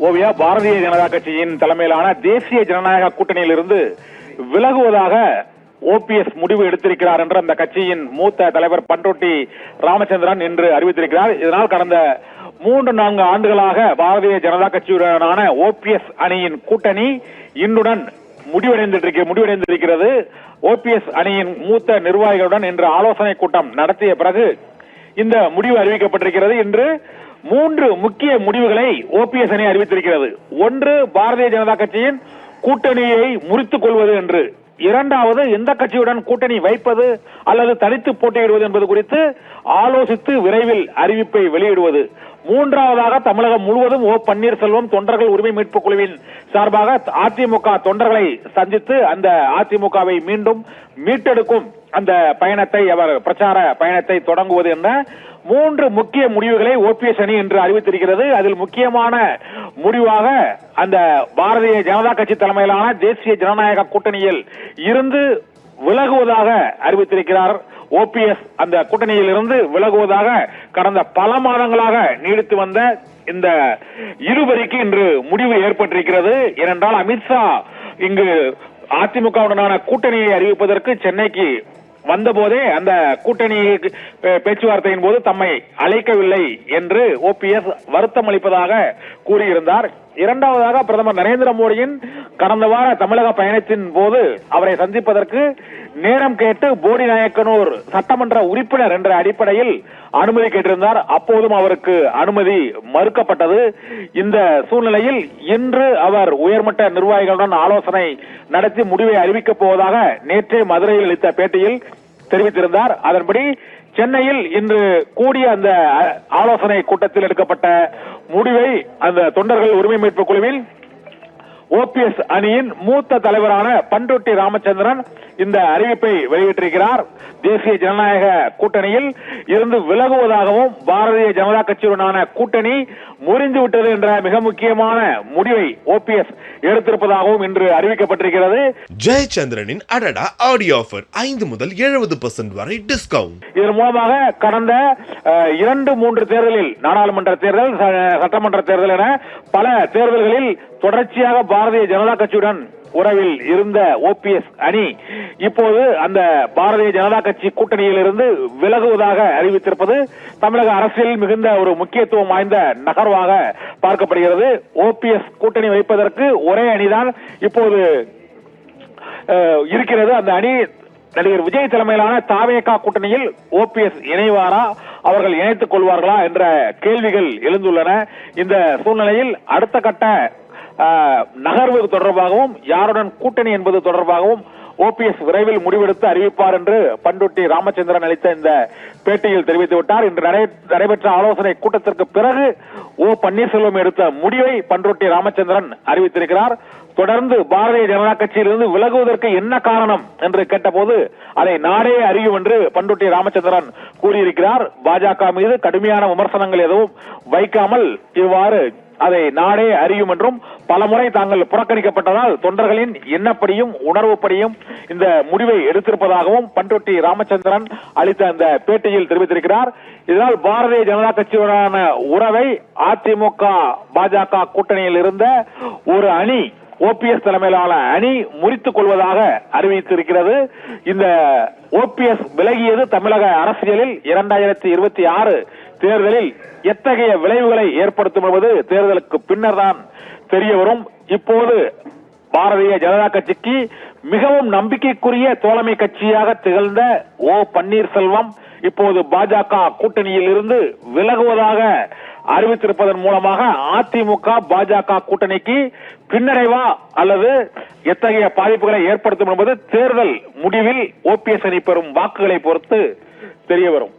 ஓவியா பாரதிய ஜனதா கட்சியின் தலைமையிலான தேசிய ஜனநாயக கூட்டணியில் இருந்து விலகுவதாக ஓபிஎஸ் முடிவு எடுத்திருக்கிறார் என்று அந்த கட்சியின் மூத்த தலைவர் பண்ருட்டி ராமச்சந்திரன் இன்று அறிவித்திருக்கிறார். இதனால் கடந்த 3-4 ஆண்டுகளாக பாரதிய ஜனதா கட்சியுடனான ஓபிஎஸ் அணியின் கூட்டணி இன்றுடன் முடிவடைந்திருக்கிறது. ஓபிஎஸ் அணியின் மூத்த நிர்வாகிகளுடன் இன்று ஆலோசனை கூட்டம் நடத்திய பிறகு இந்த முடிவு அறிவிக்கப்பட்டிருக்கிறது. இன்று 3 முக்கிய முடிவுகளை ஓபிஎஸ் அணி அறிவித்திருக்கிறது. ஒன்று, பாரதிய ஜனதா கட்சியின் கூட்டணியை முறித்துக் கொள்வது என்று. இரண்டாவது, எந்த கட்சியுடன் கூட்டணி வைப்பது அல்லது தனித்து போட்டியிடுவது என்பது குறித்து ஆலோசித்து விரைவில் அறிவிப்பை வெளியிடுவது. மூன்றாவதாக, தமிழகம் முழுவதும் ஓ பன்னீர்செல்வம் தொண்டர்கள் உரிமை மீட்பு குழுவின் சார்பாக அதிமுக தொண்டர்களை சந்தித்து அந்த அதிமுகவை மீண்டும் மீட்டெடுக்கும் அந்த பயணத்தை, அவர் பிரச்சார பயணத்தை தொடங்குவது என 3 முக்கிய முடிவுகளை ஓபிஎஸ் அணி இன்று அறிவித்திருக்கிறது. அதில் முக்கியமான முடிவாக அந்த பாரதிய ஜனதா கட்சி தலைமையிலான தேசிய ஜனநாயக கூட்டணியில் இருந்து விலகுவதாக அறிவித்திருக்கிறார் ஓபிஎஸ். அந்த கூட்டணியில் இருந்து விலகுவதாக கடந்த பல மாதங்களாக நீடித்து வந்த இந்த இருவருக்கு இன்று முடிவு ஏற்பட்டிருக்கிறது. ஏனென்றால் அமித்ஷா இங்கு அதிமுகவுடனான கூட்டணியை அறிவிப்பதற்கு சென்னைக்கு வந்தபோதே அந்த கூட்டணி பேச்சுவார்த்தையின் போது தம்மை அழைக்கவில்லை என்று ஓபிஎஸ் வருத்தம் அளிப்பதாக கூறியிருந்தார். இரண்டாவதாக, பிரதமர் நரேந்திர மோடியின் கடந்த வார தமிழக பயணத்தின் போது அவரை சந்திப்பதற்கு நேரம் கேட்டு போடி நாயக்கனூர் சட்டமன்ற உறுப்பினர் என்ற அடிப்படையில் அனுமதி கேட்டிருந்தார். அப்போதும் அவருக்கு அனுமதி மறுக்கப்பட்டது. இந்த சூழ்நிலையில் இன்று அவர் உயர்மட்ட நிர்வாகிகளுடன் ஆலோசனை நடத்தி முடிவை அறிவிக்கப் போவதாக நேற்றே மதுரையில் அளித்த பேட்டியில் தெரிவித்திருந்தார். அதன்படி சென்னையில் இன்று கூடிய அந்த ஆலோசனை கூட்டத்தில் எடுக்கப்பட்ட முடிவை அந்த தொண்டர்கள் உரிமை மீட்பு குழுவில் ஓபிஎஸ் அணியின் மூத்த தலைவரான பண்ருட்டி ராமச்சந்திரன் இந்த அறிவிப்பை வெளியிட்டிருக்கிறார். தேசிய ஜனநாயக கூட்டணியில் இருந்து விலகுவதாகவும் பாரதிய ஜனதா கட்சியுடனான கூட்டணி முறிந்துவிட்டது என்ற மிக முக்கியமான முடிவை ஓபிஎஸ் எடுத்திருப்பதாகவும் இன்று அறிவிக்கப்பட்டிருக்கிறது. ஜெயச்சந்திரனின் அடடா ஆடியோ ஆஃபர் 5 முதல் 70% வரை டிஸ்கவுண்ட். இதன் மூலமாக கடந்த 2-3 தேர்தலில், நாடாளுமன்ற தேர்தல், சட்டமன்ற தேர்தல் என பல தேர்தல்களில் தொடர்ச்சியாக பாரதிய ஜனதா கட்சியுடன் உறவில் இருந்த ஓபிஎஸ் அணி இப்போது அந்த பாரதிய ஜனதா கட்சி கூட்டணியில் இருந்து விலகுவதாக அறிவித்திருப்பது தமிழக அரசியல் மிகுந்த ஒரு முக்கியத்துவம் வாய்ந்த நகர்வாக பார்க்கப்படுகிறது. ஓபிஎஸ் கூட்டணி வைப்பதற்கு ஒரே அணிதான் இப்போது இருக்கிறது. அந்த அணி நடிகர் விஜய் தலைமையிலான தாவேகா கூட்டணியில் ஓபிஎஸ் இணைவாரா, அவர்கள் இணைத்துக் கொள்வார்களா என்ற கேள்விகள் எழுந்துள்ளன. இந்த சூழ்நிலையில் அடுத்த கட்ட நகர்வு தொடர்பாகவும் யாருடன் கூட்டணி என்பது தொடர்பாகவும் ஓபிஎஸ் விரைவில் முடிவெடுத்து அறிவிப்பார் என்று பண்ருட்டி ராமச்சந்திரன் அளித்த இந்த பேட்டியில் தெரிவித்துவிட்டார். இன்று நடைபெற்ற ஆலோசனை கூட்டத்திற்கு பிறகு ஓ பன்னீர்செல்வம் எடுத்த முடிவை பண்ருட்டி ராமச்சந்திரன் அறிவித்திருக்கிறார். தொடர்ந்து பாரதிய ஜனதா கட்சியிலிருந்து விலகுவதற்கு என்ன காரணம் என்று கேட்டபோது அதை நாடே அறியும் என்று பண்ருட்டி ராமச்சந்திரன் கூறியிருக்கிறார். பாஜக மீது கடுமையான விமர்சனங்கள் எதுவும் வைக்காமல் இவ்வாறு அதை நாடே அறியும் என்றும், பலமுறை தாங்கள் புறக்கணிக்கப்பட்டதால் தொண்டர்களின் எண்ணப்படியும் உணர்வுப்படியும் இந்த முடிவை எடுத்திருப்பதாகவும் பண்ருட்டி ராமச்சந்திரன் அளித்த அந்த பேட்டியில் தெரிவித்திருக்கிறார். இதனால் பாரதிய ஜனதா கட்சியுடனான உறவை அதிமுக பாஜக கூட்டணியில் இருந்த ஒரு அணி, ஓபிஎஸ் தலைமையிலான அணி முறித்துக் கொள்வதாக அறிவித்திருக்கிறது. இந்த ஓபிஎஸ் விலகியது தமிழக அரசியலில் 2026 தேர்தலில் எத்தகைய விளைவுகளை ஏற்படுத்தும் என்பது தேர்தலுக்கு பின்னர் தான் தெரிய வரும். இப்போது பாரதிய ஜனதா கட்சிக்கு மிகவும் நம்பிக்கைக்குரிய தோழமை கட்சியாக திகழ்ந்த ஓ பன்னீர்செல்வம் இப்போது பாஜக கூட்டணியில் இருந்து விலகுவதாக அறிவித்திருப்பதன் மூலமாக அதிமுக பாஜக கூட்டணிக்கு பின்னடைவா அல்லது எத்தகைய பாதிப்புகளை ஏற்படுத்தும் என்பது தேர்தல் முடிவில் ஓபிஎஸ் அணி பெறும் வாக்குகளை பொறுத்து தெரிய வரும்.